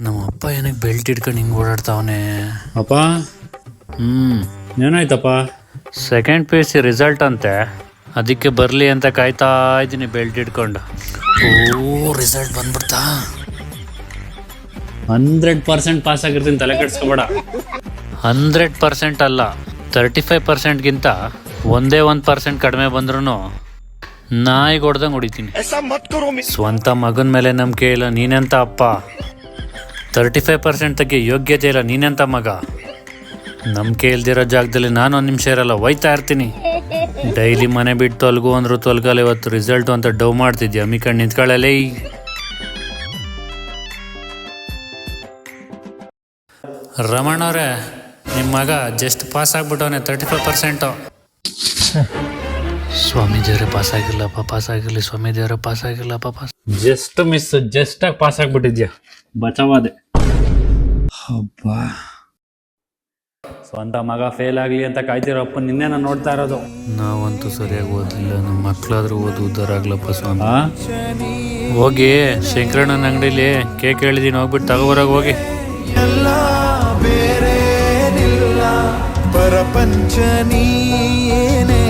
ನಮ್ಮ ಅಪ್ಪ ಏನಕ್ಕೆ ಬೆಲ್ಟ್ ಇಟ್ಕೊಂಡು ಹಿಂಗೆ ಓಡಾಡ್ತಾವನೆ ಅಪ್ಪ. ಏನಾಯ್ತಪ್ಪ? Second P U C result ಅಂತೆ, ಅದಕ್ಕೆ ಬರಲಿ ಅಂತ ಕಾಯ್ತಾ ಇದ್ದೀನಿ ಬೆಲ್ಟ್ ಇಟ್ಕೊಂಡು. ರಿಸಲ್ಟ್ ಬಂದ್ಬಿಡ್ತಾ? 100% ಪಾಸ್ ಆಗಿರ್ತೀನಿ, ತಲೆ ಕೆಡ್ಸ್ಕೊಬೇಡ. 100% ಅಲ್ಲ, 35%ಗಿಂತ 1% ಕಡಿಮೆ ಬಂದ್ರೂ ನಾಯಿಗೆ ಹೊಡ್ದಂಗೆ ಹೊಡಿತೀನಿ. ಸ್ವಂತ ಮಗನ ಮೇಲೆ ನಂಬಿಕೆ ಇಲ್ಲ, ನೀನೆಂತ ಅಪ್ಪ? 35% ತಗ್ಗೆ ಯೋಗ್ಯತೆ ಇಲ್ಲ, ನೀನೆಂತ ಮಗ? ನಂಬಿಕೆ ಇಲ್ದಿರೋ ಜಾಗದಲ್ಲಿ ನಾನು 1 ನಿಮಿಷ ಇರಲ್ಲ, ಒಯ್ತಾ ಇರ್ತೀನಿ. ಡೈಲಿ ಮನೆ ಬಿಟ್ಟು ತೊಲಗು ಅಂದ್ರು ತೊಲಗಲ್ಲ, ಇವತ್ತು ರಿಸಲ್ಟು ಅಂತ ಡವ್ ಮಾಡ್ತಿದ್ಯಾ? ಅಮ್ಮಿಕಂಡು ನಿಂತ್ಕೊಳ್ಳಲೇ. ರಮಣ್ಣವ್ರೆ, ನಿಮ್ಮ ಮಗ ಜಸ್ಟ್ ಪಾಸ್ ಆಗ್ಬಿಟ್ಟವನೆ, 35%. ಸ್ವಾಮಿ ದೇವರೇ ಪಾಸ್ ಆಗಿಲ್ಲಪ್ಪ, ಪಾಸ್ ಆಗಿರಲಿ ಸ್ವಾಮಿ ದೇವರೇ, ಪಾಸ್ ಆಗಿಲ್ಲಪ್ಪ, ಪಾಸ್. ಜಸ್ಟ್ ಮಿಸ್, ಜಸ್ಟಾಗಿ ಪಾಸ್ ಆಗ್ಬಿಟ್ಟಿದ್ಯಾ, ಬಚಾವಾದೆ. ಹಬ್ಬ, ಸ್ವಂತ ಮಗ ಫೇಲ್ ಆಗಲಿ ಅಂತ ಕಾಯ್ತಿರಪ್ಪ, ನಿನ್ನೆ ನಾನು ನೋಡ್ತಾ ಇರೋದು. ನಾವಂತೂ ಸರಿಯಾಗಿ ಓದಲಿಲ್ಲ, ನಮ್ಮ ಮಕ್ಕಳಾದ್ರೂ ಓದು ಉದ್ದಾರ ಆಗ್ಲಪ್ಪ ಸ್ವಾಮಿ. ಹೋಗಿ ಶಂಕರಣ್ಣನ ಅಂಗಡಿಲಿ ಕೇಕ್ ಹೇಳಿದೀನಿ, ಹೋಗ್ಬಿಟ್ಟು ತಗೋಬರಾಗ ಹೋಗಿ. ಎಲ್ಲ ಬೇರೆ ನಿಲ್ಲ, ಪರಪಂಚ ನೀನೇ